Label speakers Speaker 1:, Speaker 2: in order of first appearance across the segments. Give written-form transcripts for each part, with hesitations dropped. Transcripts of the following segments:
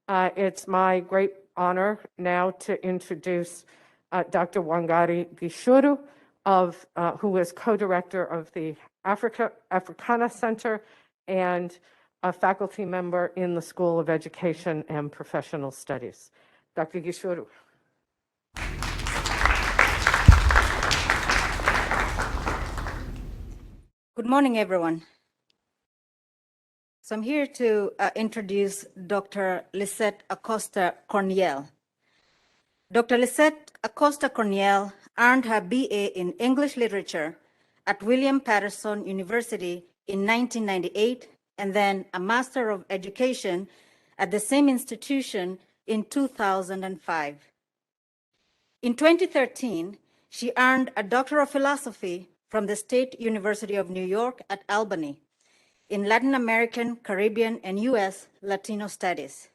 Speaker 1: It's my great honor now to introduce Dr. Wangari Gishuru, who is co-director of the Africana Center and a faculty member in the School of Education and Professional Studies. Dr. Gishuru.
Speaker 2: Good morning, everyone. So I'm here to introduce Dr. Lisette Acosta Corniel. Dr. Lisette Acosta Corniel earned her BA in English Literature at William Patterson University in 1998, and then a Master of Education at the same institution in 2005. In 2013, she earned a Doctor of Philosophy from the State University of New York at Albany in Latin American, Caribbean, and US Latino Studies.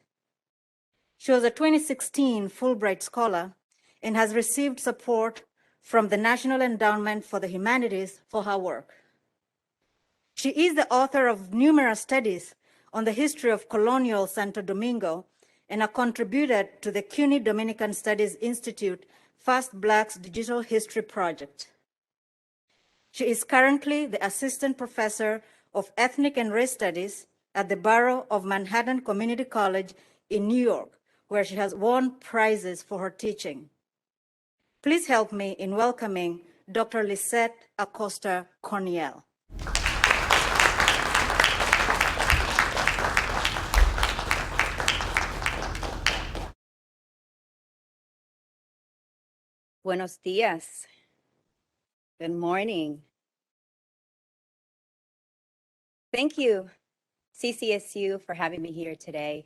Speaker 2: She was a 2016 Fulbright Scholar and has received support from the National Endowment for the Humanities for her work. She is the author of numerous studies on the history of colonial Santo Domingo and contributed to the CUNY Dominican Studies Institute First Blacks Digital History Project. She is currently the Assistant Professor of Ethnic and Race Studies at the Borough of Manhattan Community College in New York, where she has won prizes for her teaching. Please help me in welcoming Dr. Lisette Acosta Corniel.
Speaker 3: Buenos dias. Good morning. Thank you, CCSU, for having me here today.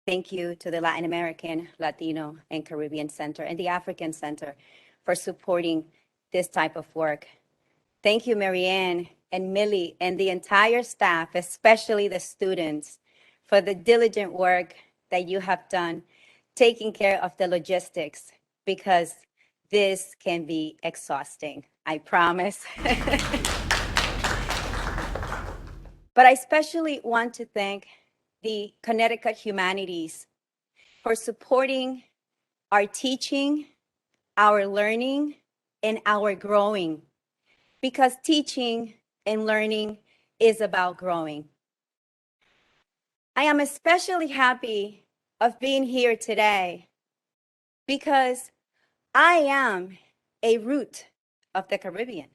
Speaker 3: Thank you to the Latin American, Latino, and Caribbean Center and the African Center for supporting this type of work. Thank you, Marianne and Millie and the entire staff, especially the students, for the diligent work that you have done, taking care of the logistics, because this can be exhausting, I promise. But I especially want to thank the Connecticut Humanities for supporting our teaching, our learning, and our growing, because teaching and learning is about growing. I am especially happy of being here today because I am a root of the Caribbean.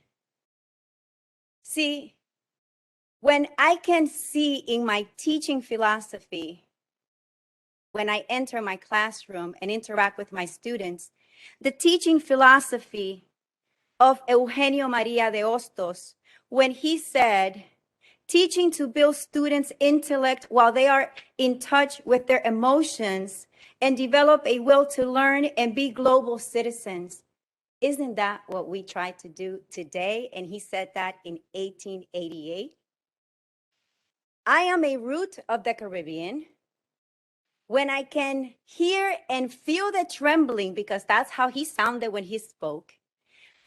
Speaker 3: See, when I can see in my teaching philosophy, when I enter my classroom and interact with my students, the teaching philosophy of Eugenio Maria de Hostos, when he said, teaching to build students' intellect while they are in touch with their emotions and develop a will to learn and be global citizens. Isn't that what we try to do today? And he said that in 1888. I am a root of the Caribbean when I can hear and feel the trembling, because that's how he sounded when he spoke,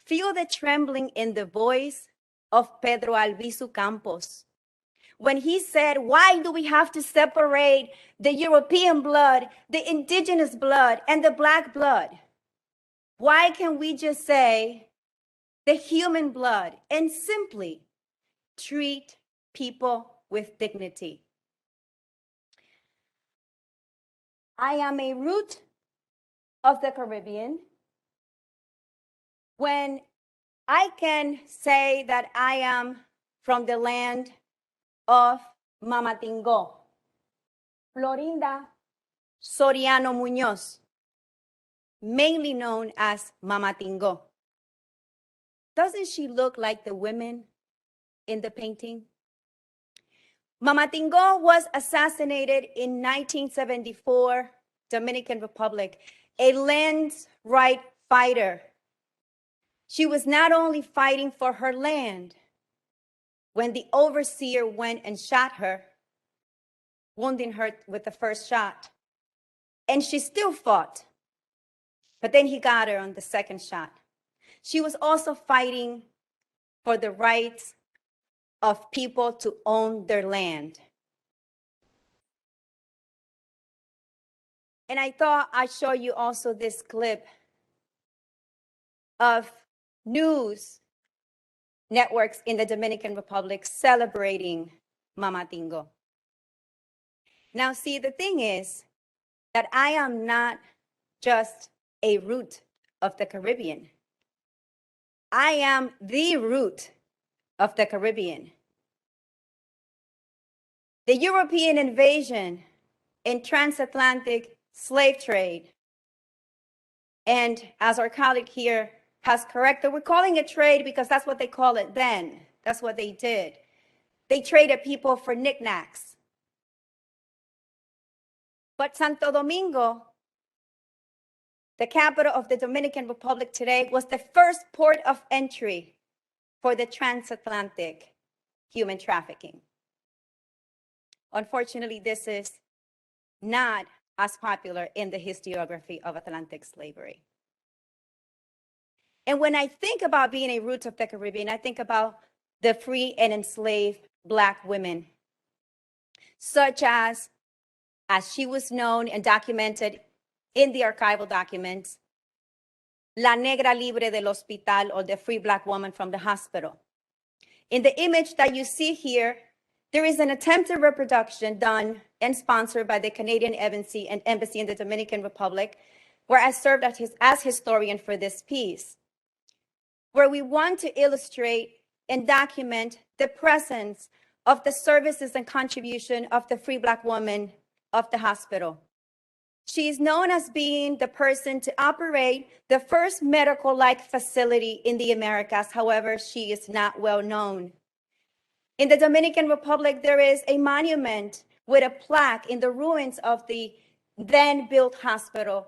Speaker 3: feel the trembling in the voice of Pedro Albizu Campos, when he said, why do we have to separate the European blood, the indigenous blood, and the Black blood? Why can't we just say the human blood and simply treat people with dignity? I am a root of the Caribbean when I can say that I am from the land of Mamatingo, Florinda Soriano Muñoz, mainly known as Mamatingo. Doesn't she look like the women in the painting? Mamatingo was assassinated in 1974, Dominican Republic, a land right fighter. She was not only fighting for her land when the overseer went and shot her, wounding her with the first shot, and she still fought, but then he got her on the second shot. She was also fighting for the rights of people to own their land. And I thought I'd show you also this clip of news networks in the Dominican Republic celebrating Mama Tingo. Now, see, the thing is that I am not just a root of the Caribbean. I am the root of the Caribbean. The European invasion and transatlantic slave trade, and as our colleague here has corrected, we're calling it trade because that's what they call it then. That's what they did. They traded people for knickknacks. But Santo Domingo, the capital of the Dominican Republic today, was the first port of entry for the transatlantic human trafficking. Unfortunately, this is not as popular in the historiography of Atlantic slavery. And when I think about being a root of the Caribbean, I think about the free and enslaved Black women, such as she was known and documented in the archival documents, La Negra Libre del Hospital, or the free Black woman from the hospital. In the image that you see here, there is an attempted reproduction done and sponsored by the Canadian Embassy in the Dominican Republic, where I served as historian for this piece, where we want to illustrate and document the presence of the services and contribution of the free Black woman of the hospital. She is known as being the person to operate the first medical-like facility in the Americas. However, she is not well known. In the Dominican Republic, there is a monument with a plaque in the ruins of the then built hospital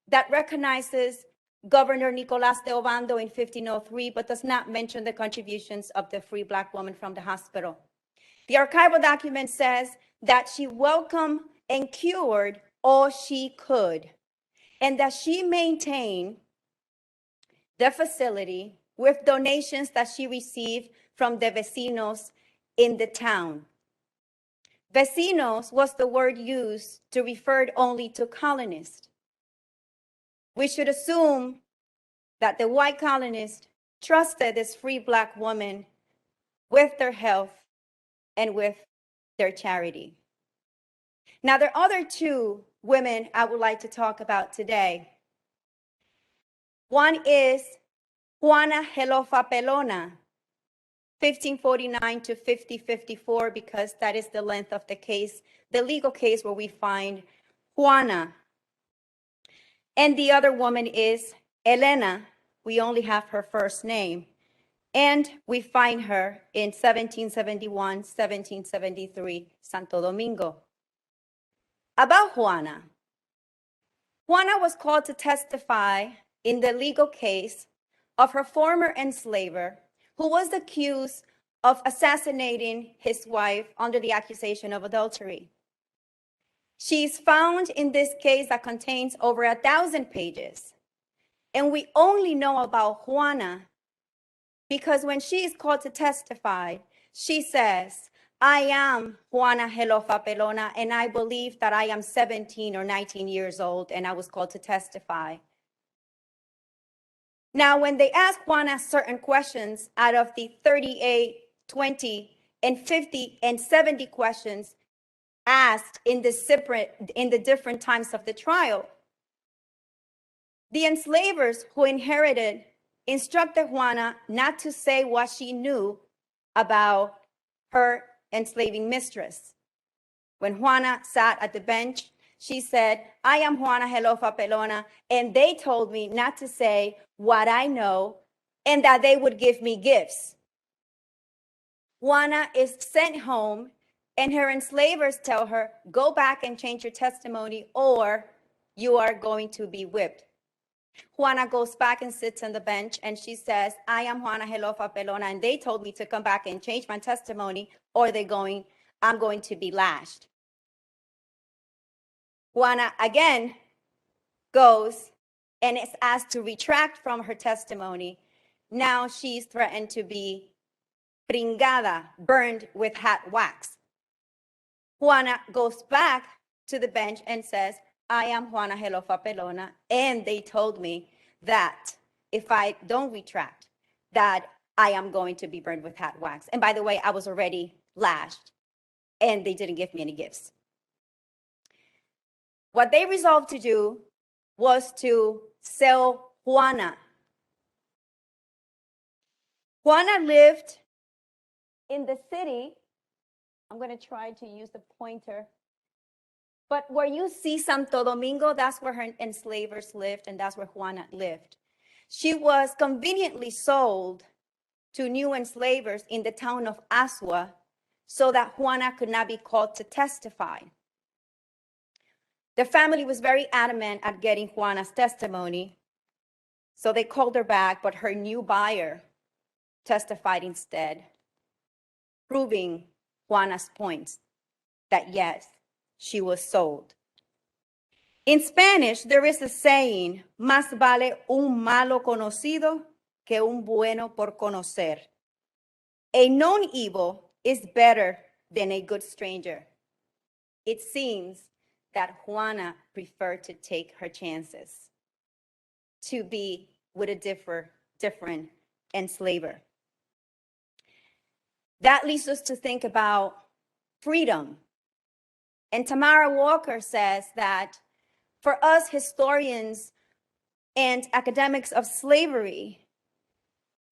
Speaker 3: that recognizes Governor Nicolás de Obando in 1503, but does not mention the contributions of the free Black woman from the hospital. The archival document says that she welcomed and cured all she could, and that she maintained the facility with donations that she received from the vecinos in the town. Vecinos was the word used to refer only to colonists. We should assume that the white colonists trusted this free Black woman with their health and with their charity. Now, there are other two women I would like to talk about today. One is Juana Gelofa Pelona, 1549 to 5054, because that is the length of the case, the legal case where we find Juana. And the other woman is Elena. We only have her first name. And we find her in 1771, 1773, Santo Domingo. About Juana. Juana was called to testify in the legal case of her former enslaver, who was accused of assassinating his wife under the accusation of adultery. She is found in this case that contains over 1,000 pages. And we only know about Juana because when she is called to testify, she says, I am Juana Gelofa Pelona, and I believe that I am 17 or 19 years old, and I was called to testify. Now, when they ask Juana certain questions out of the 38, 20, and 50 and 70 questions asked in the different times of the trial, the enslavers who inherited instructed Juana not to say what she knew about her enslaving mistress. When Juana sat at the bench, she said, I am Juana Gelofa Pelona, and they told me not to say what I know and that they would give me gifts. Juana is sent home, and her enslavers tell her, go back and change your testimony or you are going to be whipped. Juana goes back and sits on the bench, and she says, I am Juana Gelofa Pelona, and they told me to come back and change my testimony or I'm going to be lashed. Juana again goes and is asked to retract from her testimony. Now she's threatened to be pringada, burned with hot wax. Juana goes back to the bench and says, I am Juana Gelofa Pelona, and they told me that if I don't retract, that I am going to be burned with hot wax. And by the way, I was already lashed, and they didn't give me any gifts. What they resolved to do was to sell Juana. Juana lived in the city. I'm going to try to use the pointer. But where you see Santo Domingo, that's where her enslavers lived, and that's where Juana lived. She was conveniently sold to new enslavers in the town of Asua so that Juana could not be called to testify. The family was very adamant at getting Juana's testimony, so they called her back, but her new buyer testified instead, proving Juana's points that yes, she was sold. In Spanish, there is a saying, más vale un malo conocido que un bueno por conocer. A known evil is better than a good stranger. It seems that Juana preferred to take her chances, to be with a different enslaver. That leads us to think about freedom. And Tamara Walker says that for us historians and academics of slavery,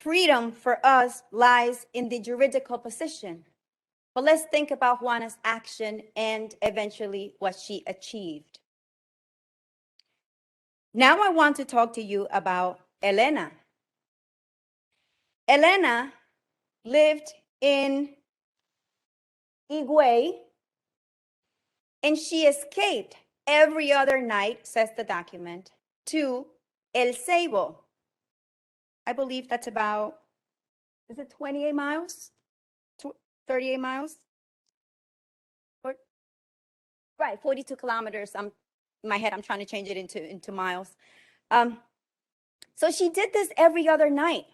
Speaker 3: freedom for us lies in the juridical position. But let's think about Juana's action and eventually what she achieved. Now I want to talk to you about Elena. Elena lived in Higüey, and she escaped every other night, says the document, to El Ceibo. I believe that's about, is it 28 miles? 38 miles? Right, 42 kilometers. In my head, I'm trying to change it into miles. So she did this every other night.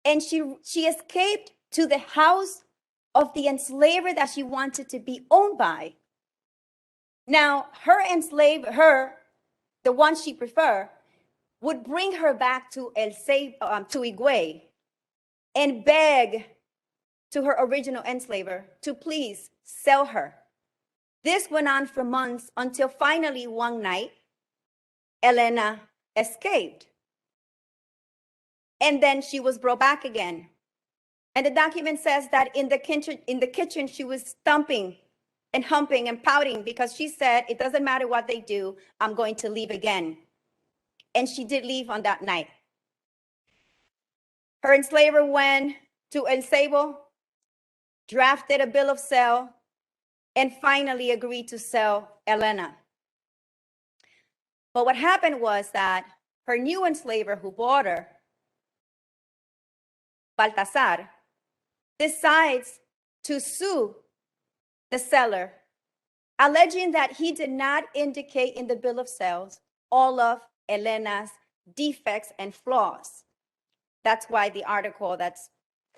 Speaker 3: And she escaped to the house of the enslaver that she wanted to be owned by. Now, her enslaver, the one she preferred, would bring her back to to Higüey and beg to her original enslaver to please sell her. This went on for months until finally one night, Elena escaped. And then she was brought back again. And the document says that in the kitchen, she was stomping and humping and pouting because she said, it doesn't matter what they do, I'm going to leave again. And she did leave on that night. Her enslaver went to El Ceibo, drafted a bill of sale, and finally agreed to sell Elena. But what happened was that her new enslaver who bought her, Baltasar, decides to sue the seller, alleging that he did not indicate in the bill of sales all of Elena's defects and flaws. That's why the article that's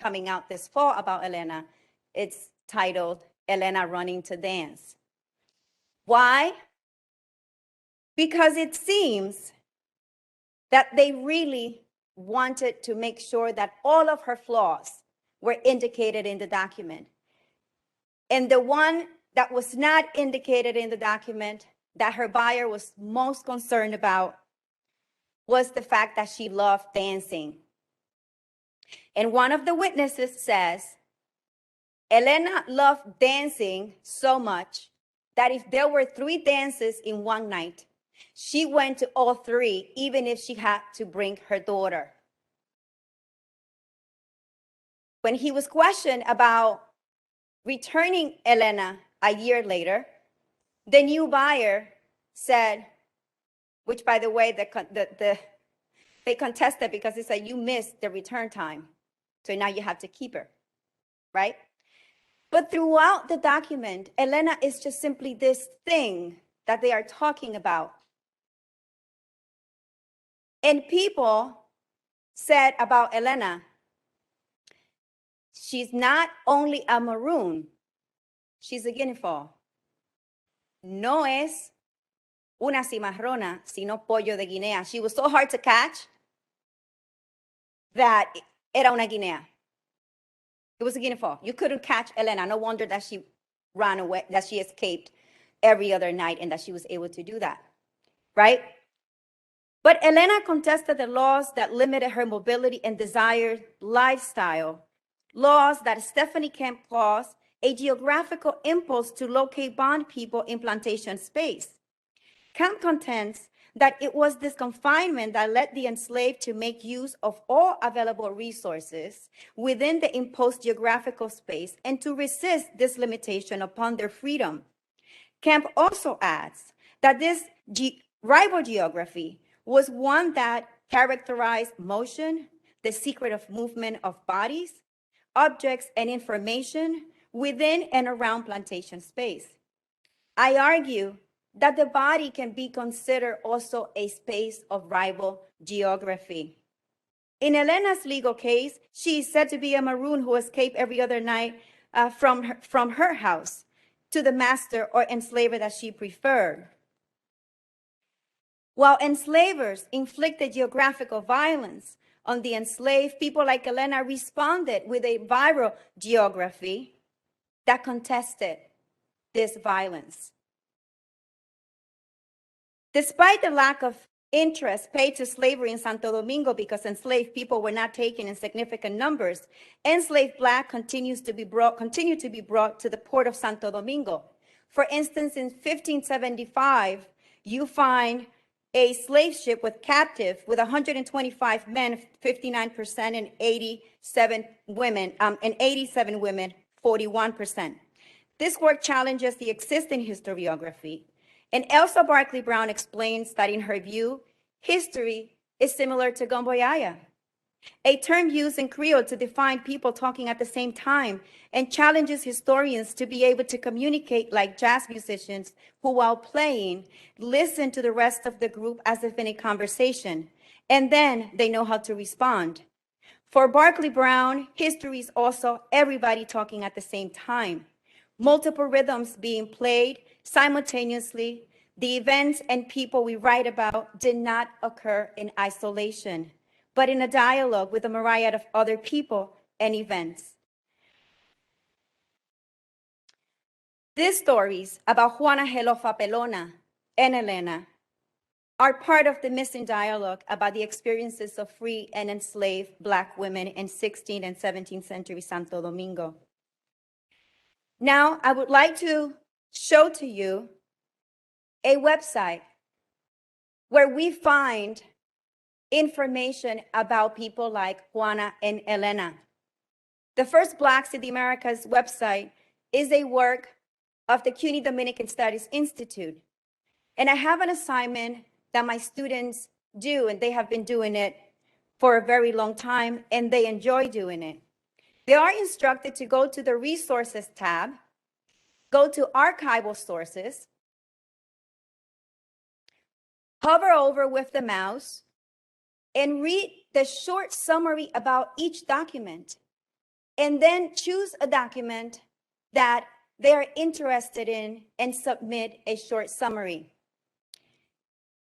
Speaker 3: coming out this fall about Elena, it's titled Elena Running to Dance. Why? Because it seems that they really wanted to make sure that all of her flaws were indicated in the document. And the one that was not indicated in the document that her buyer was most concerned about was the fact that she loved dancing. And one of the witnesses says, Elena loved dancing so much that if there were 3 dances in one night, she went to all 3, even if she had to bring her daughter. When he was questioned about returning Elena a year later, the new buyer said, which by the way, they contested because they said, you missed the return time, so now you have to keep her, right? But throughout the document, Elena is just simply this thing that they are talking about. And people said about Elena, she's not only a maroon, she's a guinea fowl. No es una cimarrona, sino pollo de Guinea. She was so hard to catch that era una guinea. It was a guinea fowl. You couldn't catch Elena. No wonder that she ran away, that she escaped every other night and that she was able to do that, right? But Elena contested the laws that limited her mobility and desired lifestyle, laws that Stephanie Kemp calls a geographical impulse to locate bond people in plantation space. Kemp contends that it was this confinement that led the enslaved to make use of all available resources within the imposed geographical space and to resist this limitation upon their freedom. Kemp also adds that this rival geography was one that characterized motion, the secret of movement of bodies, objects, and information within and around plantation space. I argue that the body can be considered also a space of rival geography. In Elena's legal case, she is said to be a maroon who escaped every other night from her house to the master or enslaver that she preferred. While enslavers inflicted geographical violence on the enslaved, people like Elena responded with a viral geography that contested this violence. Despite the lack of interest paid to slavery in Santo Domingo because enslaved people were not taken in significant numbers, enslaved Black continue to be brought to the port of Santo Domingo. For instance, in 1575, you find a slave ship with captive with 125 men, 59%, and 87 women, 41%. This work challenges the existing historiography. And Elsa Barkley Brown explains that in her view, history is similar to gomboyaya, a term used in Creole to define people talking at the same time, and challenges historians to be able to communicate like jazz musicians who, while playing, listen to the rest of the group as if in a conversation, and then they know how to respond. For Barkley Brown, history is also everybody talking at the same time, multiple rhythms being played simultaneously. The events and people we write about did not occur in isolation, but in a dialogue with a myriad of other people and events. These stories about Juana Gelofa Pelona and Elena are part of the missing dialogue about the experiences of free and enslaved Black women in 16th and 17th century Santo Domingo. Now, I would like to show to you a website where we find information about people like Juana and Elena. The first Blacks in the Americas website is a work of the CUNY Dominican Studies Institute. And I have an assignment that my students do, and they have been doing it for a very long time, and they enjoy doing it. They are instructed to go to the Resources tab, go to Archival Sources, hover over with the mouse, and read the short summary about each document, and then choose a document that they are interested in and submit a short summary.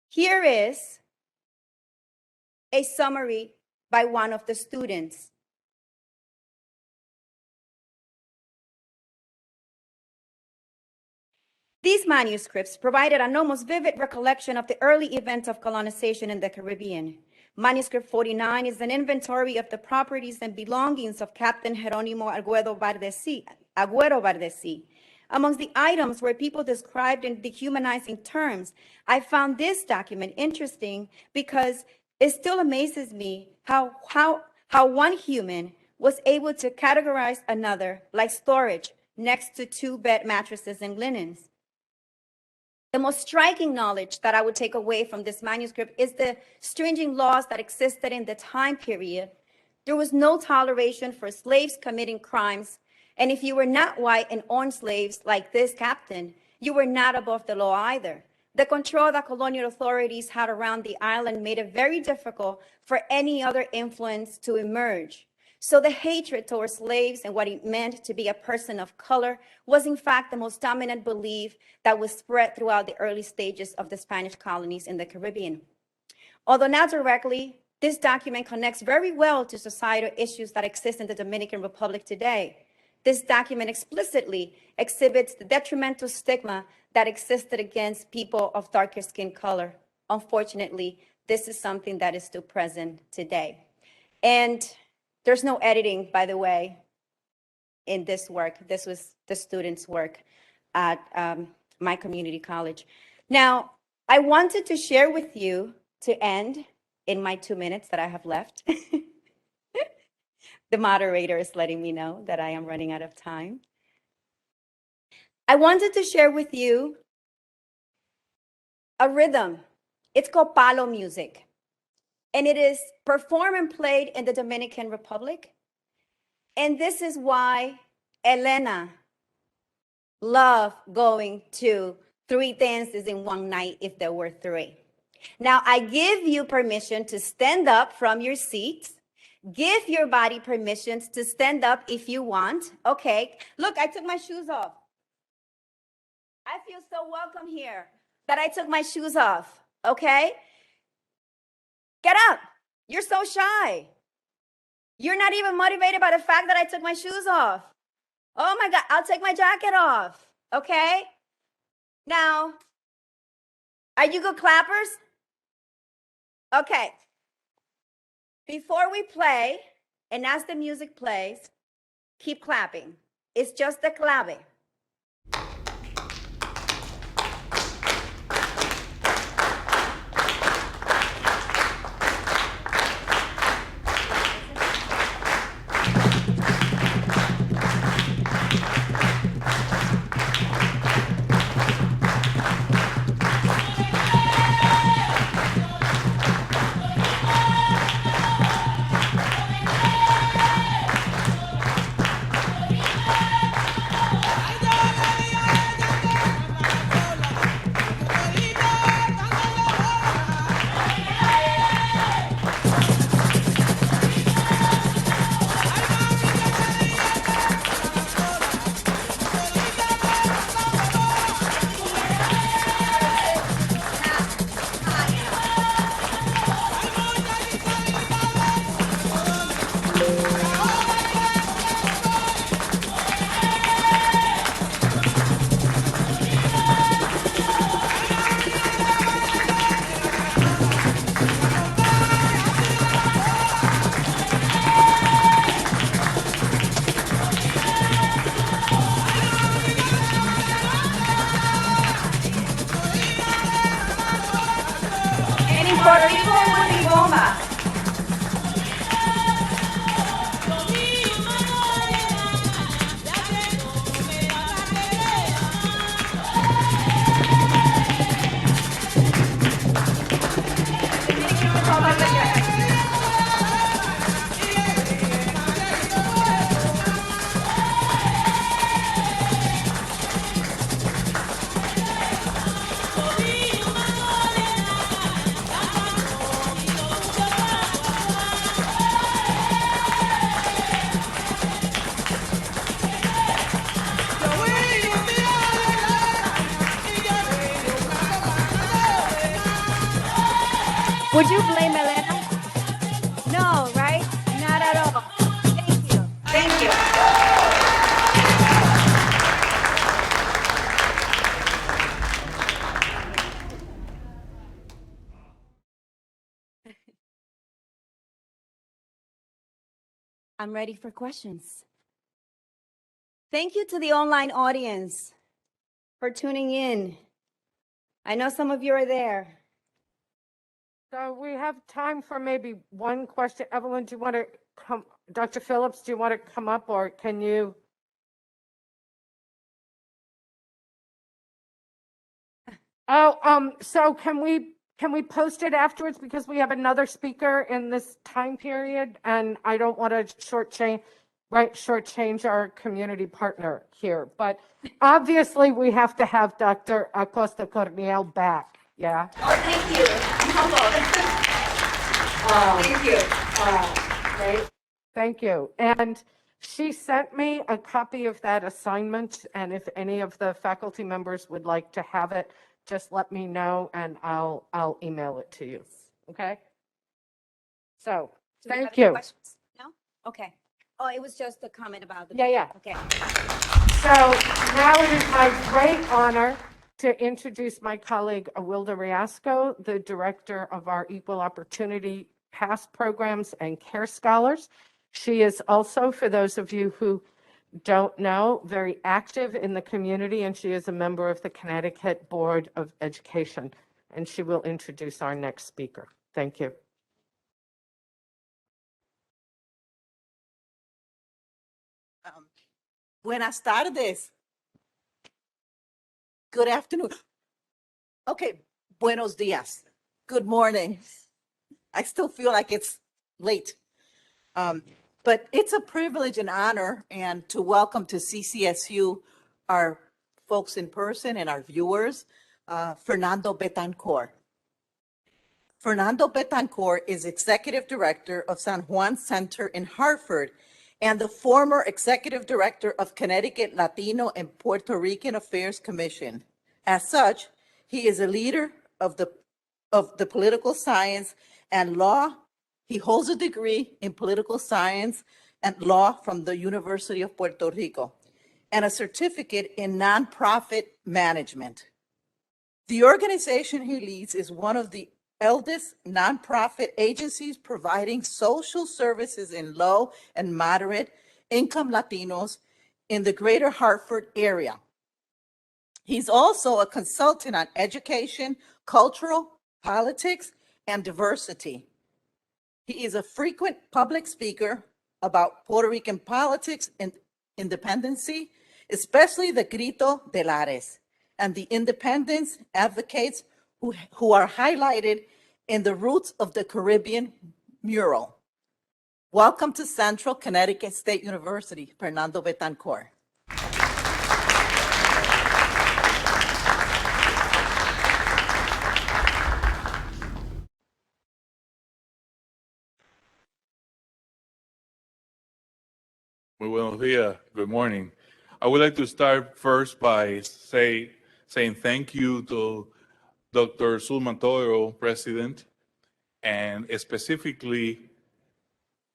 Speaker 3: Here is a summary by one of the students. These manuscripts provided an almost vivid recollection of the early events of colonization in the Caribbean. Manuscript 49 is an inventory of the properties and belongings of Captain Jerónimo Agüero Vardesi. Amongst the items were people described in dehumanizing terms. I found this document interesting because it still amazes me how one human was able to categorize another like storage next to 2 bed mattresses and linens. The most striking knowledge that I would take away from this manuscript is the stringent laws that existed in the time period. There was no toleration for slaves committing crimes, and if you were not white and owned slaves like this captain, you were not above the law either. The control that colonial authorities had around the island made it very difficult for any other influence to emerge. So the hatred towards slaves and what it meant to be a person of color was in fact the most dominant belief that was spread throughout the early stages of the Spanish colonies in the Caribbean. Although not directly, this document connects very well to societal issues that exist in the Dominican Republic today. This document explicitly exhibits the detrimental stigma that existed against people of darker skin color. Unfortunately, this is something that is still present today. And there's no editing, by the way, in this work. This was the students' work at my community college. Now, I wanted to share with you, to end in my 2 minutes that I have left. The moderator is letting me know that I am running out of time. I wanted to share with you a rhythm. It's called palo music. And it is performed and played in the Dominican Republic. And this is why Elena loved going to 3 dances in one night if there were 3. Now, I give you permission to stand up from your seats. Give your body permissions to stand up if you want. Okay, look, I took my shoes off. I feel so welcome here that I took my shoes off, okay? Get up. You're so shy. You're not even motivated by the fact that I took my shoes off. Oh my God, I'll take my jacket off, okay? Now, are you good clappers? Okay. Before we play, and as the music plays, keep clapping. It's just the clave. Puerto Rico would be bomba. Would you blame Elena? No, right? Not at all. Thank you. Thank you. I'm ready for questions. Thank you to the online audience for tuning in. I know some of you are there.
Speaker 1: So we have time for maybe one question. Evelyn, do you want to come? Dr. Phillips, do you want to come up, or can you? Oh, so can we post it afterwards, because we have another speaker in this time period, and I don't want to shortchange our community partner here. But obviously, we have to have Dr. Acosta Corniel back. Yeah.
Speaker 3: Oh, thank you. I'm humbled. Thank you.
Speaker 1: Right. Thank you. And she sent me a copy of that assignment, and if any of the faculty members would like to have it, just let me know and I'll email it to you. Okay? So,
Speaker 3: Do we have
Speaker 1: thank
Speaker 3: any
Speaker 1: you.
Speaker 3: questions? No? Okay. Oh, it was just a comment about the.
Speaker 1: Yeah.
Speaker 3: Okay.
Speaker 1: So now it is my great honor to introduce my colleague, Awilda Riasco, the director of our Equal Opportunity Pass Programs and Care Scholars. She is also, for those of you who don't know, very active in the community, and she is a member of the Connecticut Board of Education. And she will introduce our next speaker. Thank you.
Speaker 4: Buenas tardes. Good afternoon. Okay, buenos dias. Good morning. I still feel like it's late. But it's a privilege and honor and to welcome to CCSU our folks in person and our viewers, Fernando Betancourt. Fernando Betancourt is Executive Director of San Juan Center in Hartford and the former Executive Director of Connecticut Latino and Puerto Rican Affairs Commission. As such, he is a leader of the political science and law. He holds a degree in political science and law from the University of Puerto Rico and a certificate in nonprofit management. The organization he leads is one of the eldest nonprofit agencies providing social services in low and moderate income Latinos in the greater Hartford area. He's also a consultant on education, cultural, politics, and diversity. He is a frequent public speaker about Puerto Rican politics and independency, especially the Grito de Lares and the independence advocates who are highlighted in the Roots of the Caribbean mural. Welcome to Central Connecticut State University, Fernando Betancourt.
Speaker 5: Muy buenos días. Good morning. I would like to start first by saying thank you to Dr. Sulman Toro, President, and specifically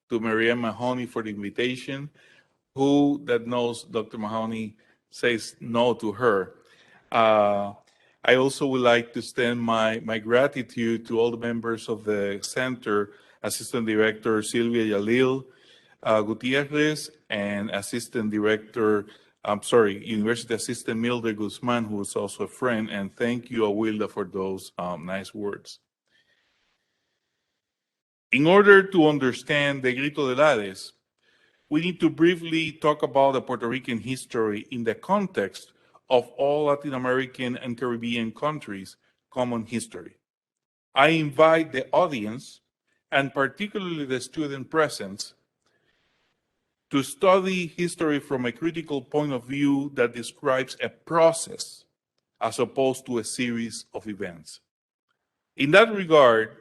Speaker 5: to Maria Mahoney for the invitation. Who that knows Dr. Mahoney says no to her. I also would like to extend my gratitude to all the members of the center, Assistant Director Silvia Yalil, Gutierrez, and University Assistant Mildred Guzman, who is also a friend, and thank you, Awilda, for those nice words. In order to understand the Grito de Lares, we need to briefly talk about the Puerto Rican history in the context of all Latin American and Caribbean countries' common history. I invite the audience, and particularly the student present, to study history from a critical point of view that describes a process as opposed to a series of events. In that regard,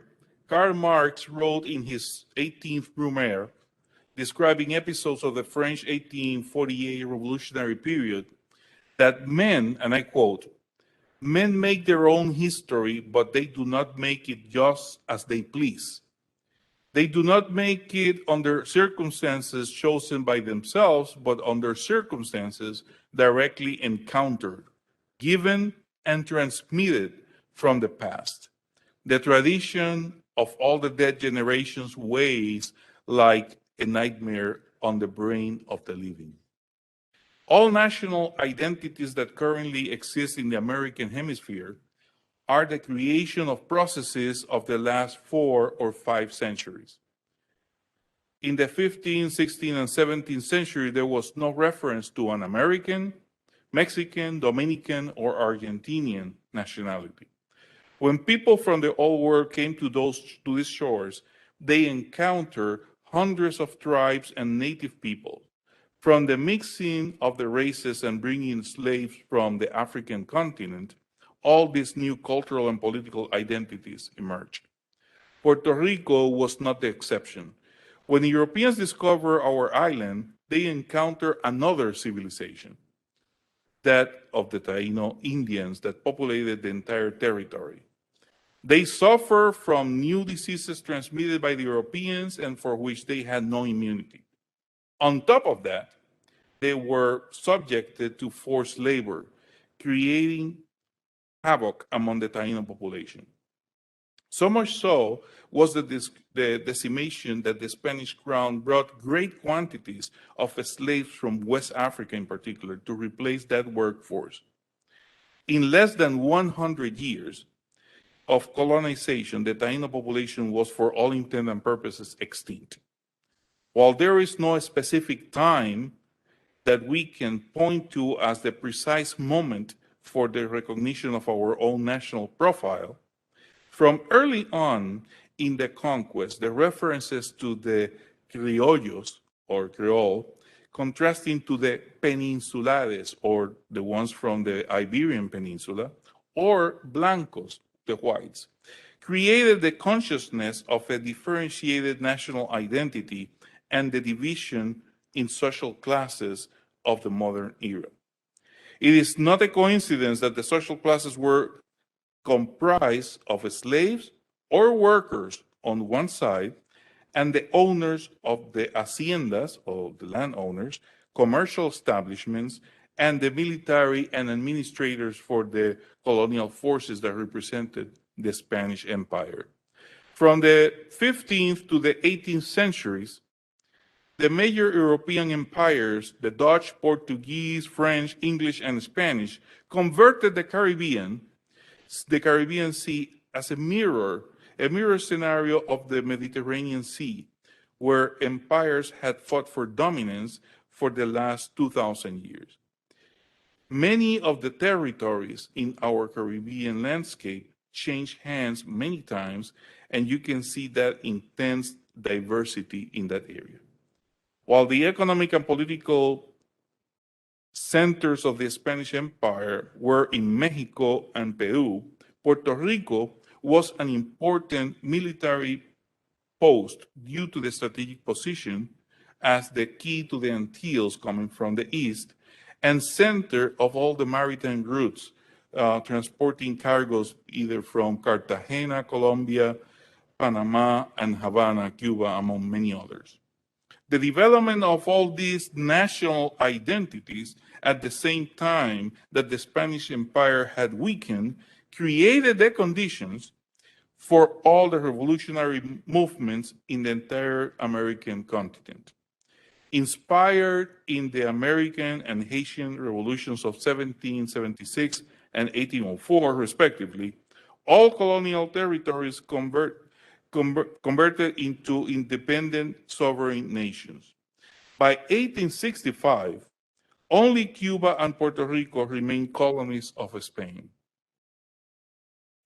Speaker 5: Karl Marx wrote in his 18th Brumaire, describing episodes of the French 1848 revolutionary period, that men, and I quote, "Men make their own history, but they do not make it just as they please. They do not make it under circumstances chosen by themselves, but under circumstances directly encountered, given and transmitted from the past. The tradition of all the dead generations weighs like a nightmare on the brain of the living." All national identities that currently exist in the American hemisphere are the creation of processes of the last 4 or 5 centuries. In the 15th, 16th, and 17th century, there was no reference to an American, Mexican, Dominican, or Argentinian nationality. When people from the old world came to these shores, they encountered hundreds of tribes and native people. From the mixing of the races and bringing slaves from the African continent, all these new cultural and political identities emerged. Puerto Rico was not the exception. When the Europeans discover our island, they encounter another civilization, that of the Taino Indians that populated the entire territory. They suffer from new diseases transmitted by the Europeans and for which they had no immunity. On top of that, they were subjected to forced labor, creating havoc among the Taino population. So much so was the decimation that the Spanish crown brought great quantities of slaves from West Africa in particular to replace that workforce. In less than 100 years of colonization, the Taino population was, for all intent and purposes, extinct. While there is no specific time that we can point to as the precise moment for the recognition of our own national profile, from early on in the conquest, the references to the criollos, or Creole, contrasting to the peninsulares, or the ones from the Iberian Peninsula, or blancos, the whites, created the consciousness of a differentiated national identity and the division in social classes of the modern era. It is not a coincidence that the social classes were comprised of slaves or workers on one side and the owners of the haciendas, or the landowners, commercial establishments, and the military and administrators for the colonial forces that represented the Spanish Empire. From the 15th to the 18th centuries, the major European empires, the Dutch, Portuguese, French, English, and Spanish, converted the Caribbean Sea as a mirror scenario of the Mediterranean Sea, where empires had fought for dominance for the last 2,000 years. Many of the territories in our Caribbean landscape changed hands many times, and you can see that intense diversity in that area. While the economic and political centers of the Spanish Empire were in Mexico and Peru, Puerto Rico was an important military post due to the strategic position as the key to the Antilles coming from the east and center of all the maritime routes transporting cargoes either from Cartagena, Colombia, Panama, and Havana, Cuba, among many others. The development of all these national identities at the same time that the Spanish Empire had weakened created the conditions for all the revolutionary movements in the entire American continent. Inspired in the American and Haitian revolutions of 1776 and 1804, respectively, all colonial territories converted into independent sovereign nations. By 1865, only Cuba and Puerto Rico remained colonies of Spain.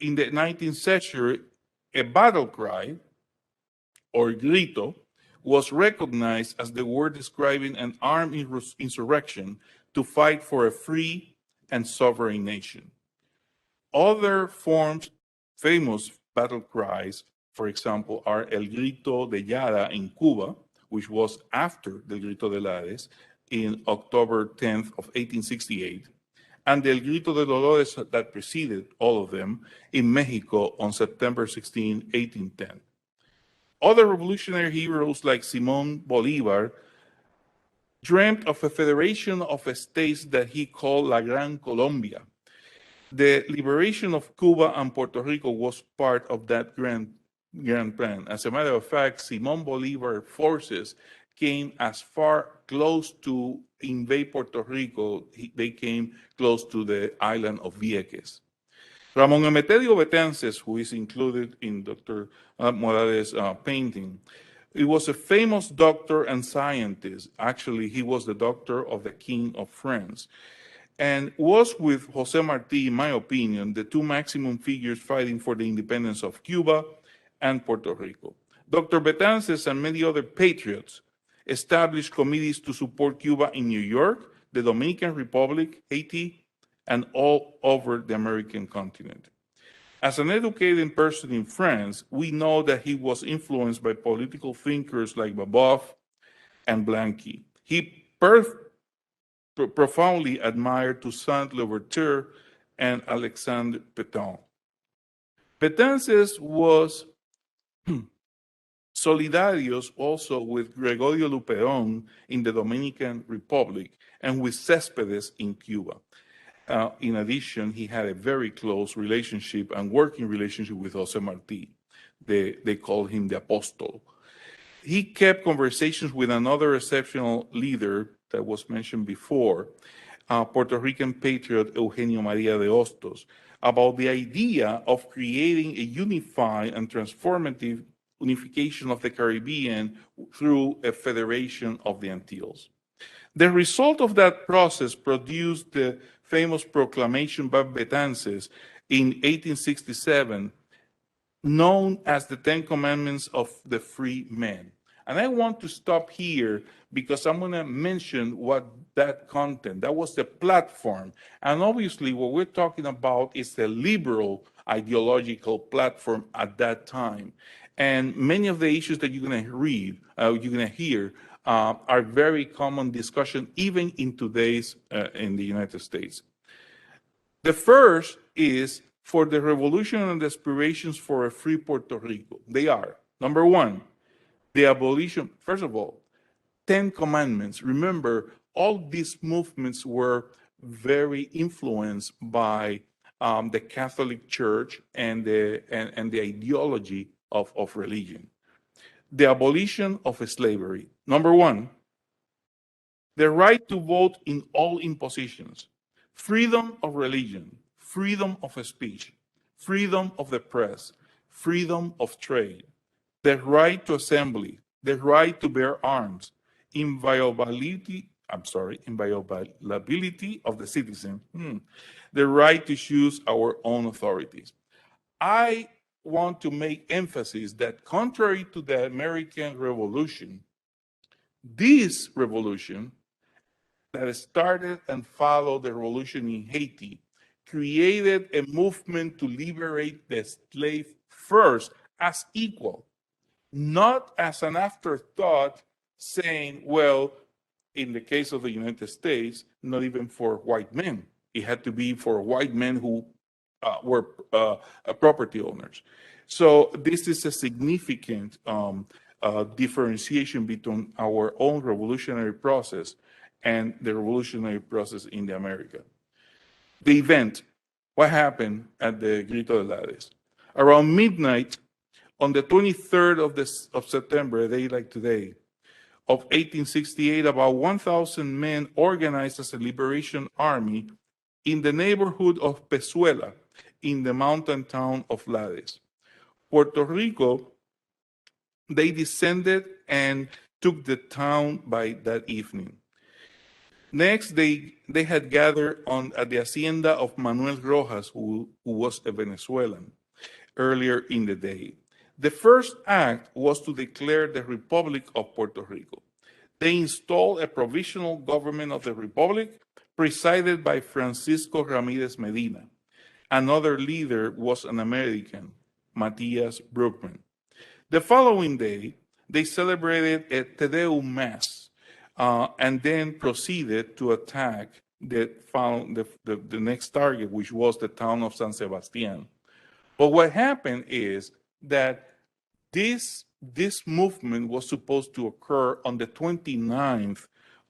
Speaker 5: In the 19th century, a battle cry, or grito, was recognized as the word describing an armed insurrection to fight for a free and sovereign nation. Other forms, famous battle cries, for example, are El Grito de Yara in Cuba, which was after the Grito de Lares in October 10th of 1868, and El Grito de Dolores that preceded all of them in Mexico on September 16, 1810. Other revolutionary heroes like Simón Bolívar dreamt of a federation of states that he called La Gran Colombia. The liberation of Cuba and Puerto Rico was part of that grand plan. As a matter of fact, Simón Bolívar forces came as far close to invade Puerto Rico, they came close to the island of Vieques. Ramón Emeterio Betances, who is included in Dr. Morales' painting, he was a famous doctor and scientist. Actually, he was the doctor of the King of France, and was with José Martí, in my opinion, the two maximum figures fighting for the independence of Cuba and Puerto Rico. Dr. Betances and many other patriots established committees to support Cuba in New York, the Dominican Republic, Haiti, and all over the American continent. As an educated person in France, we know that he was influenced by political thinkers like Babeuf and Blanqui. He profoundly admired Toussaint Louverture and Alexandre Pétain. Betances was solidarios also with Gregorio Luperón in the Dominican Republic and with Céspedes in Cuba. In addition, he had a very close relationship and working relationship with José Martí. They called him the Apostle. He kept conversations with another exceptional leader that was mentioned before, Puerto Rican patriot Eugenio María de Hostos, about the idea of creating a unified and transformative unification of the Caribbean through a federation of the Antilles. The result of that process produced the famous proclamation by Betances in 1867, known as the Ten Commandments of the Free Men. And I want to stop here because I'm going to mention what that content, that was the platform. And obviously what we're talking about is the liberal ideological platform at that time. And many of the issues that you're going to read, you're going to hear, are very common discussion even in today's, in the United States. The first is for the revolution and the aspirations for a free Puerto Rico. They are, number one, the abolition, first of all, 10 Commandments. Remember, all these movements were very influenced by the Catholic Church and the ideology of religion. The abolition of slavery. Number one, the right to vote in all impositions, freedom of religion, freedom of speech, freedom of the press, freedom of trade, the right to assembly, the right to bear arms, inviolability of the citizen, the right to choose our own authorities. I want to make emphasis that contrary to the American Revolution, this revolution that started and followed the revolution in Haiti created a movement to liberate the slave first as equal, not as an afterthought saying, well, in the case of the United States, not even for white men. It had to be for white men who were property owners. So this is a significant differentiation between our own revolutionary process and the revolutionary process in the America. The event, what happened at the Grito de Lades? Around midnight, on the 23rd of September, a day like today, of 1868, about 1,000 men organized as a liberation army in the neighborhood of Pezuela, in the mountain town of Lades. Puerto Rico, they descended and took the town by that evening. Next, they had gathered at the hacienda of Manuel Rojas, who was a Venezuelan, earlier in the day. The first act was to declare the Republic of Puerto Rico. They installed a provisional government of the Republic presided by Francisco Ramirez Medina. Another leader was an American, Matthias Bruckman. The following day, they celebrated a Te Deum Mass and then proceeded to attack the next target, which was the town of San Sebastián. But what happened is that this movement was supposed to occur on the 29th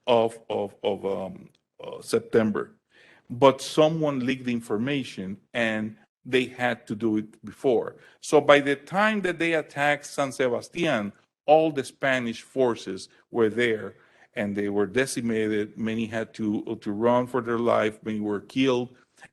Speaker 5: of September, but someone leaked the information and they had to do it before. So by the time that they attacked San Sebastián, all the Spanish forces were there and they were decimated. Many had to run for their life, many were killed,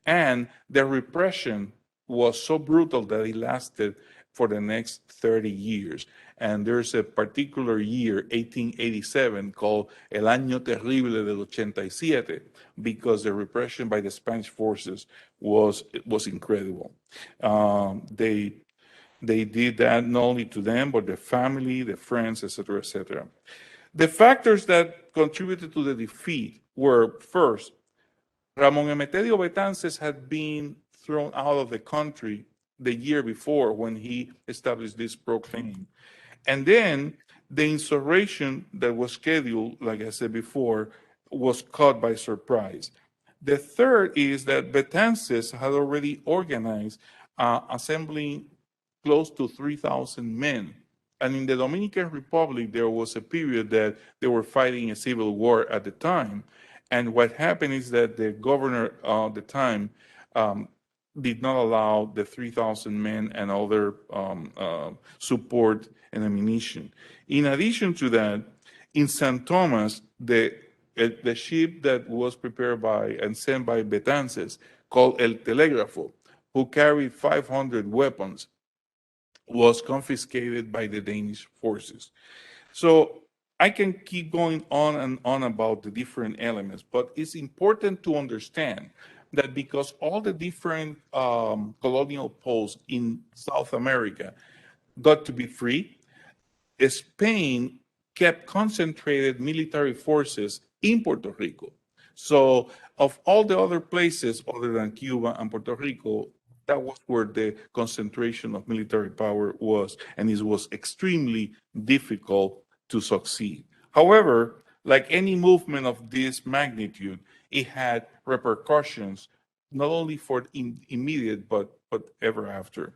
Speaker 5: and the repression was so brutal that it lasted for the next 30 years. And there's a particular year, 1887, called El Año Terrible del 87, because the repression by the Spanish forces was incredible. They did that not only to them, but their family, their friends, etc., etc. The factors that contributed to the defeat were, first, Ramón Emeterio Betances had been thrown out of the country the year before when he established this proclaim. And then the insurrection that was scheduled, like I said before, was caught by surprise. The third is that Betances had already organized, assembling close to 3,000 men. And in the Dominican Republic, there was a period that they were fighting a civil war at the time. And what happened is that the governor at the time did not allow the 3,000 men and other support and ammunition. In addition to that, in St. Thomas, the ship that was prepared by and sent by Betances, called El Telégrafo, who carried 500 weapons, was confiscated by the Danish forces. So I can keep going on and on about the different elements, but it's important to understand that because all the different colonial posts in South America got to be free, Spain kept concentrated military forces in Puerto Rico. So of all the other places other than Cuba and Puerto Rico, that was where the concentration of military power was, and it was extremely difficult to succeed. However, like any movement of this magnitude, it had repercussions not only for immediate but ever after.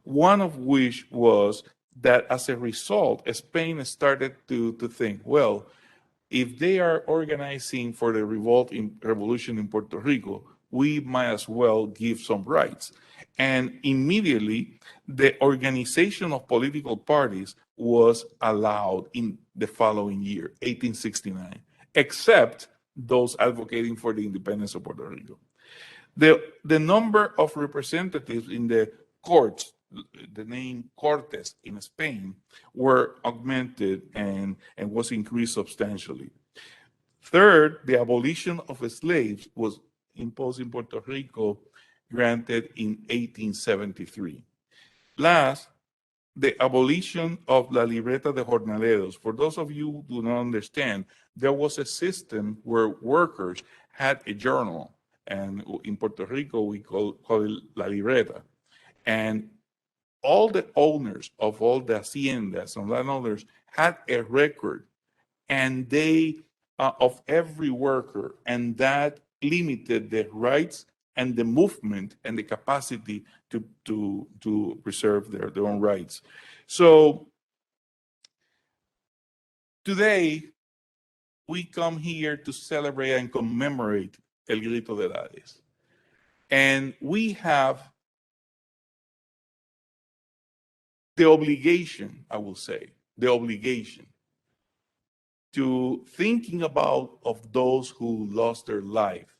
Speaker 5: One of which was that as a result, Spain started to think, well, if they are organizing for the revolution in Puerto Rico, we might as well give some rights. And immediately, the organization of political parties was allowed in the following year, 1869, except those advocating for the independence of Puerto Rico. The number of representatives in the courts, the name Cortes in Spain, were augmented and was increased substantially. Third, the abolition of slaves was imposed in Puerto Rico, granted in 1873. Last, the abolition of La Libreta de Jornaleros. For those of you who do not understand, there was a system where workers had a journal, and in Puerto Rico, we call it La Libreta. And all the owners of all the haciendas and landowners had a record, and they of every worker, and that limited the rights and the movement and the capacity to preserve their own rights. So today, we come here to celebrate and commemorate El Grito de Edades. And we have the obligation, I will say, the obligation to thinking about of those who lost their life,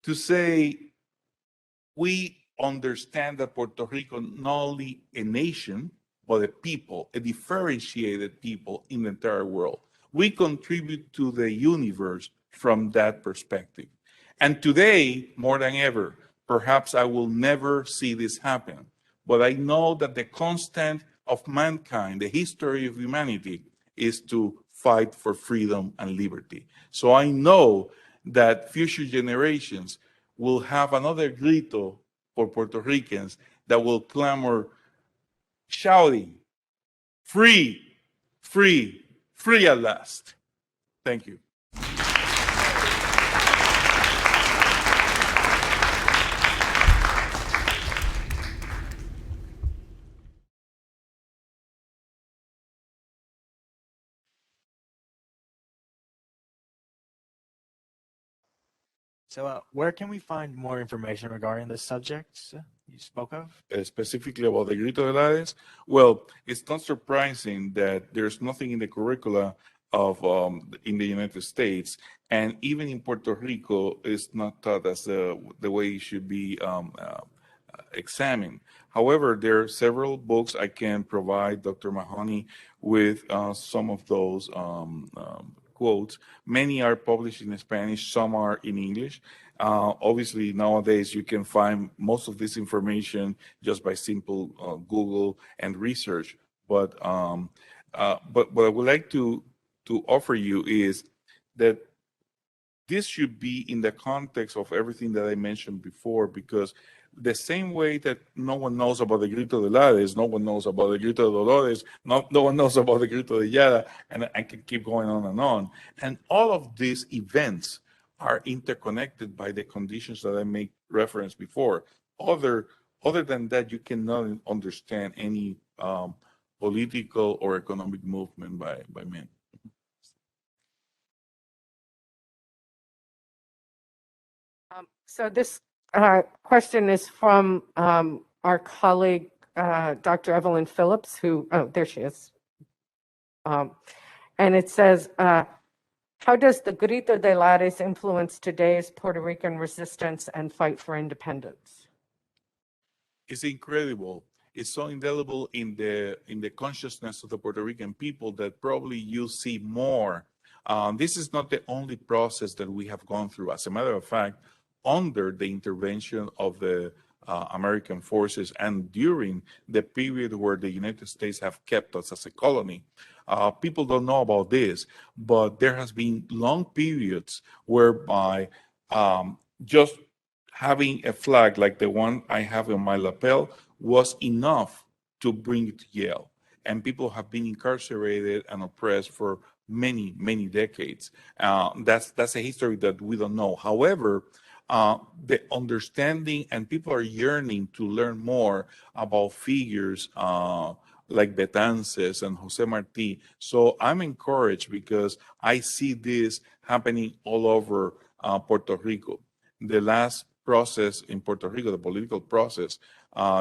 Speaker 5: to say we understand that Puerto Rico not only a nation, but a people, a differentiated people in the entire world. We contribute to the universe from that perspective. And today, more than ever, perhaps I will never see this happen, but I know that the constant of mankind, the history of humanity, is to fight for freedom and liberty. So I know that future generations will have another grito for Puerto Ricans that will clamor, shouting, free, free, free at last. Thank you.
Speaker 6: So, where can we find more information regarding the subjects you spoke of?
Speaker 5: Specifically about the Grito de Edades, well, it's not surprising that there's nothing in the curricula of in the United States, and even in Puerto Rico, it's not taught as the way it should be examined. However, there are several books I can provide Dr. Mahoney with some of those quotes. Many are published in Spanish, some are in English. Obviously, nowadays you can find most of this information just by simple Google and research. But what I would like to offer you is that this should be in the context of everything that I mentioned before, because the same way that no one knows about the Grito de Lares, no one knows about the Grito de Dolores, no one knows about the Grito de Yara, and I can keep going on and on. And all of these events are interconnected by the conditions that I made reference before. Other, other than that, you cannot understand any political or economic movement by men.
Speaker 1: So this question is from our colleague, Dr. Evelyn Phillips, who, oh, there she is. And it says, how does the Grito de Lares influence today's Puerto Rican resistance and fight for independence?
Speaker 5: It's incredible. It's so indelible in the consciousness of the Puerto Rican people that probably you see more. This is not the only process that we have gone through. As a matter of fact, under the intervention of the American forces and during the period where the United States have kept us as a colony, people don't know about this, but there has been long periods whereby just having a flag like the one I have in my lapel was enough to bring it to Yale. And people have been incarcerated and oppressed for many, many decades. That's a history that we don't know. However, the understanding and people are yearning to learn more about figures like Betances and Jose Marti. So I'm encouraged because I see this happening all over Puerto Rico. The last process in Puerto Rico, the political process,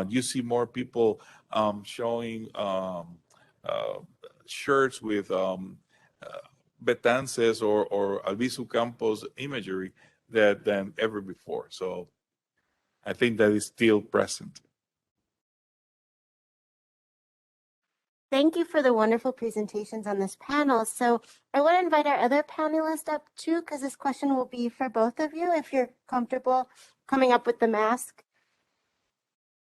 Speaker 5: you see more people showing shirts with Betances or Albizu Campos imagery than ever before. So I think that is still present.
Speaker 7: Thank you for the wonderful presentations on this panel. So I want to invite our other panelists up too, because this question will be for both of you, if you're comfortable coming up with the mask.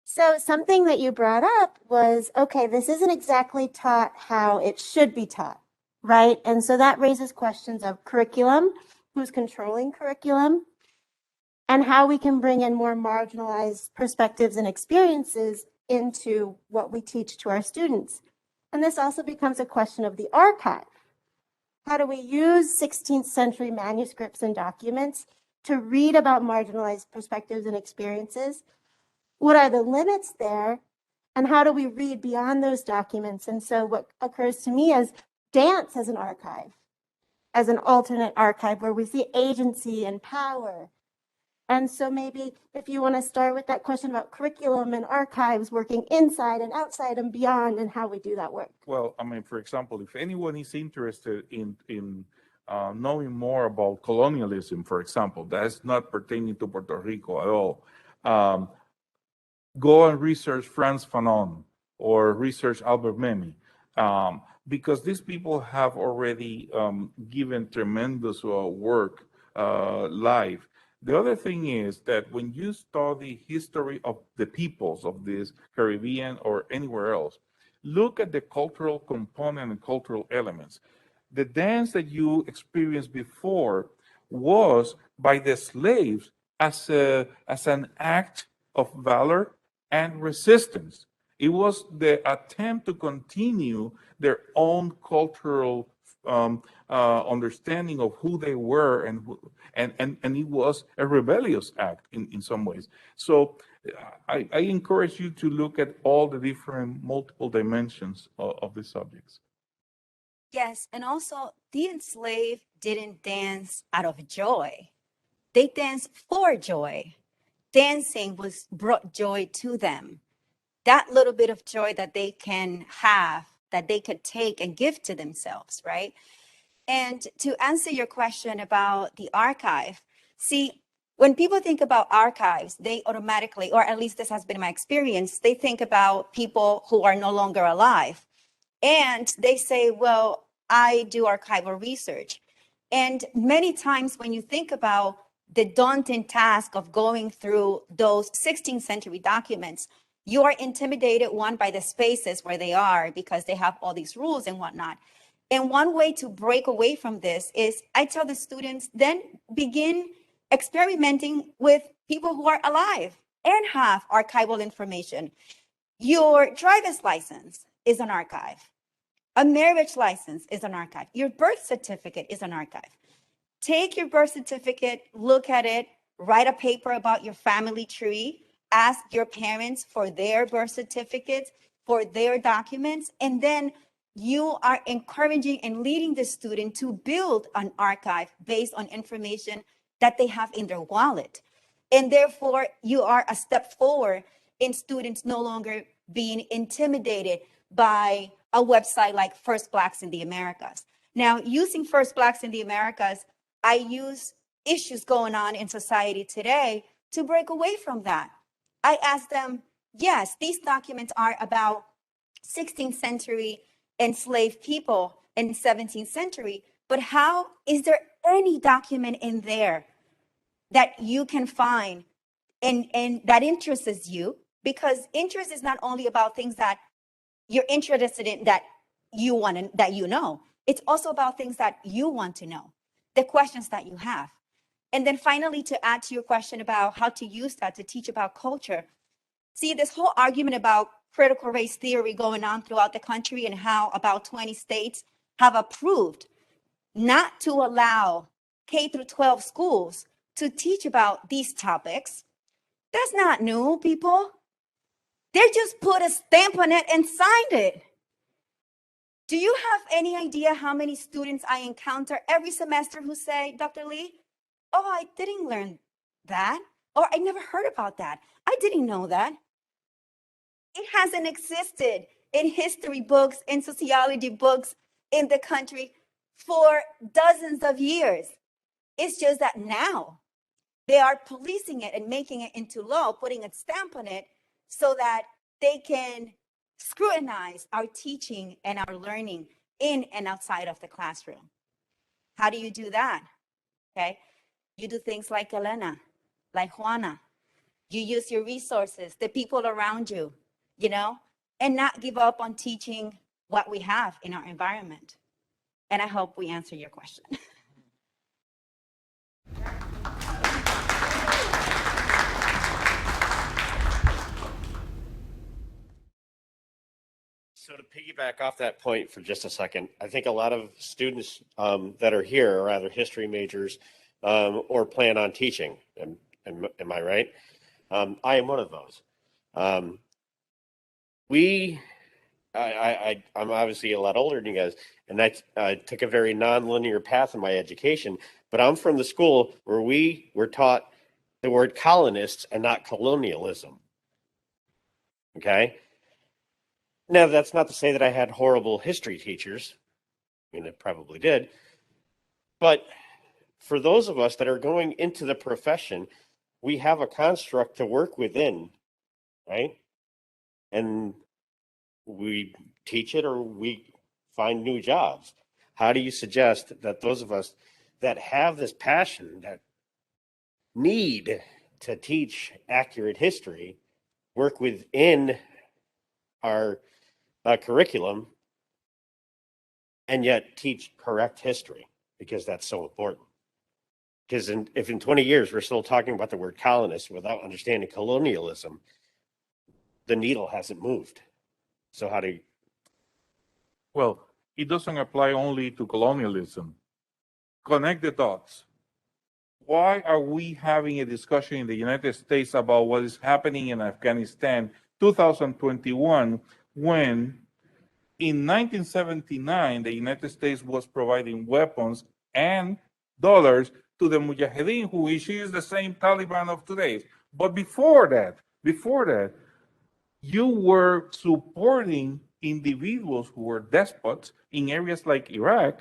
Speaker 7: So something that you brought up was, okay, this isn't exactly taught how it should be taught, right? And so that raises questions of curriculum, who's controlling curriculum, and how we can bring in more marginalized perspectives and experiences into what we teach to our students. And this also becomes a question of the archive. How do we use 16th century manuscripts and documents to read about marginalized perspectives and experiences? What are the limits there? And how do we read beyond those documents? And so what occurs to me is dance as an archive, as an alternate archive where we see agency and power. And so maybe if you want to start with that question about curriculum and archives working inside and outside and beyond and how we do that work.
Speaker 5: Well, I mean, for example, if anyone is interested in knowing more about colonialism, for example, that's not pertaining to Puerto Rico at all, go and research Frantz Fanon or research Albert Memmi, because these people have already given tremendous work live. The other thing is that when you study history of the peoples of this Caribbean or anywhere else, look at the cultural component and cultural elements. The dance that you experienced before was by the slaves as an act of valor and resistance. It was the attempt to continue their own cultural understanding of who they were, and it was a rebellious act in some ways. So I encourage you to look at all the different multiple dimensions of the subjects.
Speaker 3: Yes, and also the enslaved didn't dance out of joy. They danced for joy. Dancing brought joy to them. That little bit of joy that they can have, that they could take and give to themselves, right? And to answer your question about the archive, see, when people think about archives, they automatically, or at least this has been my experience, they think about people who are no longer alive. And they say, well, I do archival research. And many times when you think about the daunting task of going through those 16th century documents, you are intimidated, one, by the spaces where they are because they have all these rules and whatnot. And one way to break away from this is I tell the students, then begin experimenting with people who are alive and have archival information. Your driver's license is an archive. A marriage license is an archive. Your birth certificate is an archive. Take your birth certificate, look at it, write a paper about your family tree, ask your parents for their birth certificates, for their documents, and then you are encouraging and leading the student to build an archive based on information that they have in their wallet. And therefore, you are a step forward in students no longer being intimidated by a website like First Blacks in the Americas. Now, using First Blacks in the Americas, I use issues going on in society today to break away from that. I ask them, yes, these documents are about 16th century enslaved people in 17th century, but how is there any document in there that you can find and that interests you? Because interest is not only about things that you're interested in that you want to, that you know. It's also about things that you want to know, the questions that you have. And then finally, to add to your question about how to use that to teach about culture, see this whole argument about critical race theory going on throughout the country and how about 20 states have approved not to allow K through 12 schools to teach about these topics. That's not new, people. They just put a stamp on it and signed it. Do you have any idea how many students I encounter every semester who say, Dr. Lee, oh, I didn't learn that, or I never heard about that. I didn't know that. It hasn't existed in history books, in sociology books in the country for dozens of years. It's just that now they are policing it and making it into law, putting a stamp on it so that they can scrutinize our teaching and our learning in and outside of the classroom. How do you do that? Okay, you do things like Elena, like Juana. You use your resources, the people around you, you know, and not give up on teaching what we have in our environment. And I hope we answer your question.
Speaker 8: So to piggyback off that point for just a second, I think a lot of students that are here are either history majors or plan on teaching. Am I right? I am one of those. I'm obviously a lot older than you guys, and I took a very non-linear path in my education, but I'm from the school where we were taught the word colonists and not colonialism. Okay? Now, that's not to say that I had horrible history teachers. I mean, I probably did. But for those of us that are going into the profession, we have a construct to work within, right? And we teach it or we find new jobs. How do you suggest that those of us that have this passion, that need to teach accurate history, work within our curriculum and yet teach correct history, because that's so important? Because if in 20 years we're still talking about the word colonist without understanding colonialism, the needle hasn't moved. So how do you?
Speaker 5: Well, it doesn't apply only to colonialism. Connect the dots. Why are we having a discussion in the United States about what is happening in Afghanistan 2021 when in 1979 the United States was providing weapons and dollars to the Mujahideen, who is the same Taliban of today? But before that, you were supporting individuals who were despots in areas like Iraq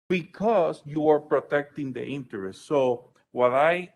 Speaker 5: because you are protecting the interests. So what I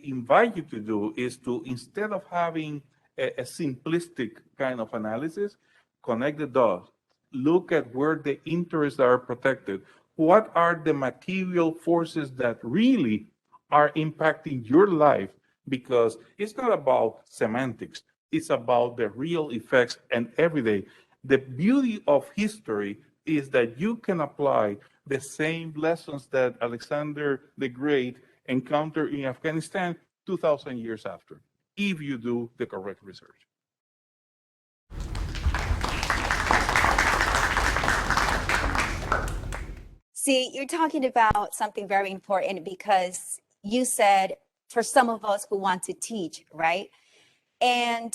Speaker 5: invite you to do is to, instead of having a simplistic kind of analysis, connect the dots. Look at where the interests are protected. What are the material forces that really are impacting your life? Because it's not about semantics. It's about the real effects and everyday. The beauty of history is that you can apply the same lessons that Alexander the Great encountered in Afghanistan 2,000 years after, if you do the correct research.
Speaker 3: See, you're talking about something very important because you said for some of us who want to teach, right? And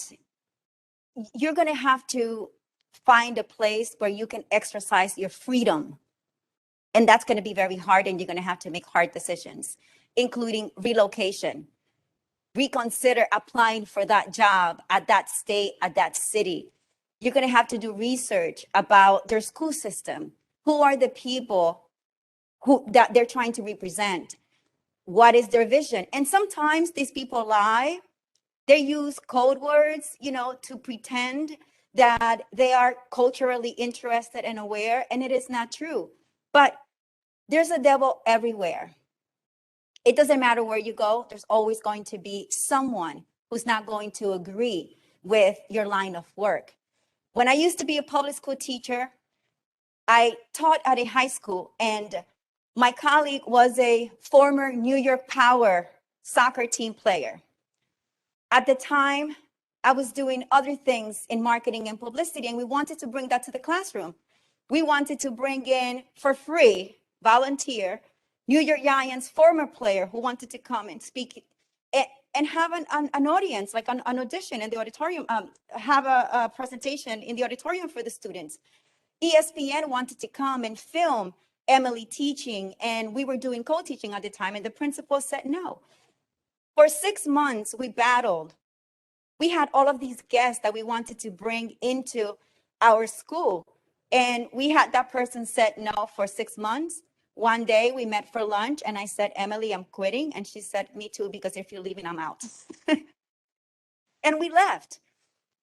Speaker 3: you're going to have to find a place where you can exercise your freedom. And that's going to be very hard, and you're going to have to make hard decisions, including relocation. Reconsider applying for that job at that state, at that city. You're going to have to do research about their school system. Who are the people that they're trying to represent? What is their vision? And sometimes these people lie. They use code words, to pretend that they are culturally interested and aware, and it is not true. But there's a devil everywhere. It doesn't matter where you go, there's always going to be someone who's not going to agree with your line of work. When I used to be a public school teacher, I taught at a high school, and my colleague was a former New York Power soccer team player. At the time, I was doing other things in marketing and publicity, and we wanted to bring that to the classroom. We wanted to bring in, for free, volunteer, New York Giants former player who wanted to come and speak and have an audience, like an audition in the auditorium, have a presentation in the auditorium for the students. ESPN wanted to come and film Emily teaching, and we were doing co-teaching at the time, and the principal said no. For 6 months, we battled. We had all of these guests that we wanted to bring into our school, and we had that person said no for 6 months. One day we met for lunch, and I said, Emily, I'm quitting. And she said, me too, because if you're leaving, I'm out. And we left.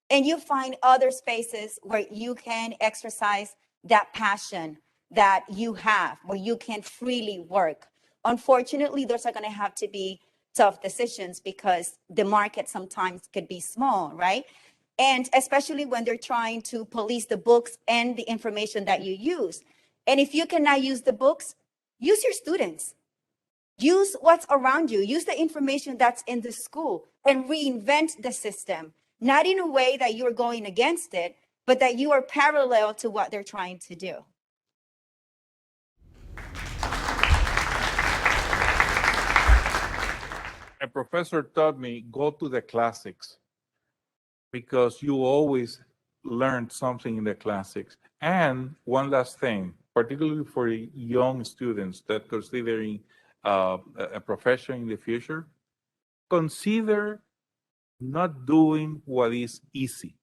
Speaker 3: And you find other spaces where you can exercise that passion that you have, where you can freely work. Unfortunately, those are going to have to be tough decisions because the market sometimes could be small, right? And especially when they're trying to police the books and the information that you use. And if you cannot use the books, use your students. Use what's around you. Use the information that's in the school and reinvent the system. Not in a way that you're going against it, but that you are parallel to what they're trying to do.
Speaker 5: A professor taught me, go to the classics, because you always learn something in the classics. And one last thing, particularly for young students that considering a profession in the future, consider not doing what is easy.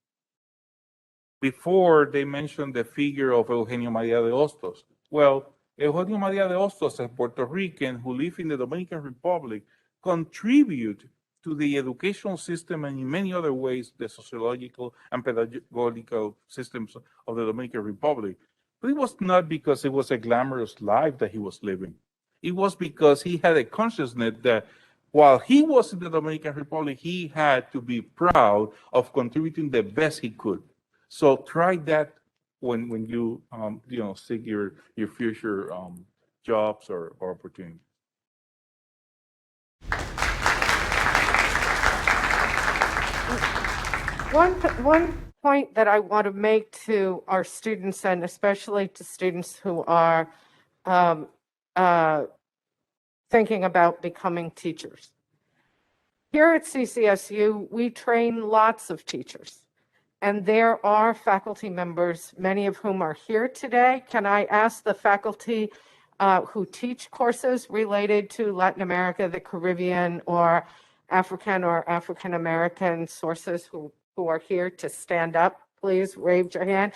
Speaker 5: Before they mentioned the figure of Eugenio Maria de Hostos. Well, Eugenio Maria de Hostos, a Puerto Rican who lived in the Dominican Republic, contribute to the educational system and in many other ways, the sociological and pedagogical systems of the Dominican Republic. But it was not because it was a glamorous life that he was living. It was because he had a consciousness that while he was in the Dominican Republic, he had to be proud of contributing the best he could. So try that when you seek your future jobs or opportunities.
Speaker 1: One point that I want to make to our students, and especially to students who are thinking about becoming teachers. Here at CCSU, we train lots of teachers. And there are faculty members, many of whom are here today. Can I ask the faculty who teach courses related to Latin America, the Caribbean, or African or African American sources who are here to stand up? Please raise your hand.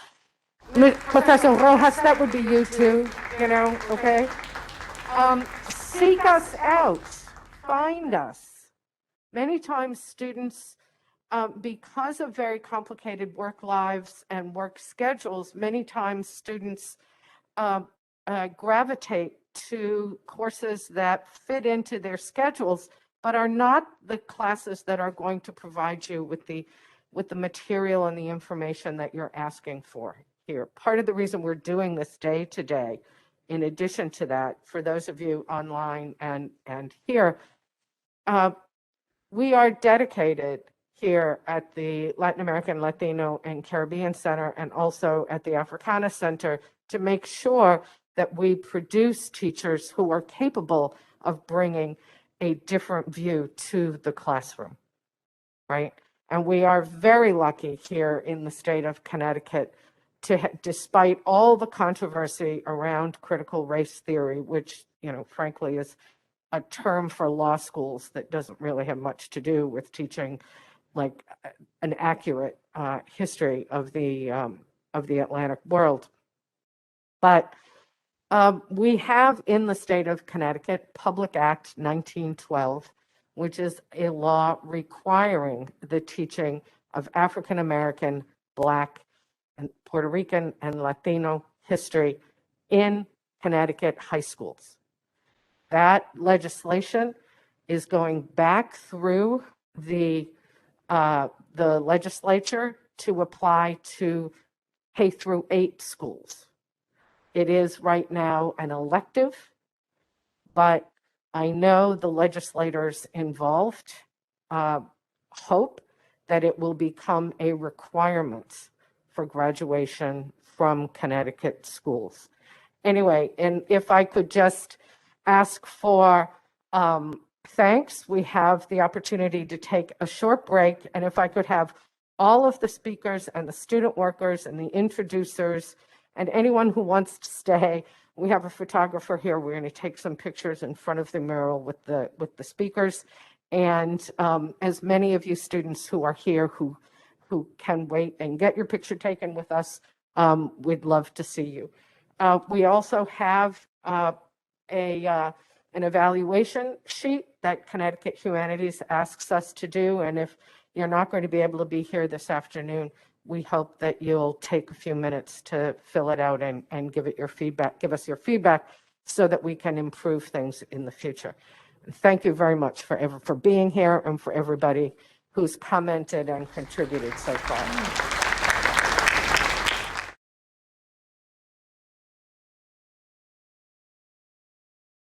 Speaker 1: Professor Rojas, that would be you too, okay? Seek us out, find us. Many times students, because of very complicated work lives and work schedules, many times students gravitate to courses that fit into their schedules, but are not the classes that are going to provide you with the material and the information that you're asking for here. Part of the reason we're doing this day today, in addition to that, for those of you online and here, we are dedicated here at the Latin American, Latino, and Caribbean Center, and also at the Africana Center, to make sure that we produce teachers who are capable of bringing a different view to the classroom, right? And we are very lucky here in the state of Connecticut to, despite all the controversy around critical race theory, which, you know, frankly is a term for law schools that doesn't really have much to do with teaching like an accurate history of the Atlantic world. But we have in the state of Connecticut Public Act 1912, which is a law requiring the teaching of African American, Black, and Puerto Rican and Latino history in Connecticut high schools. That legislation is going back through the legislature to apply to K through 8 schools. It is right now an elective, but I know the legislators involved hope that it will become a requirement for graduation from Connecticut schools. Anyway, and if I could just ask for thanks, we have the opportunity to take a short break, and if I could have all of the speakers and the student workers and the introducers and anyone who wants to stay. We have a photographer here. We're going to take some pictures in front of the mural with the speakers. And as many of you students who are here who can wait and get your picture taken with us, we'd love to see you. We also have an evaluation sheet that Connecticut Humanities asks us to do. And if you're not going to be able to be here this afternoon, we hope that you'll take a few minutes to fill it out and give us your feedback so that we can improve things in the future. Thank you very much for being here and for everybody who's commented and contributed so far.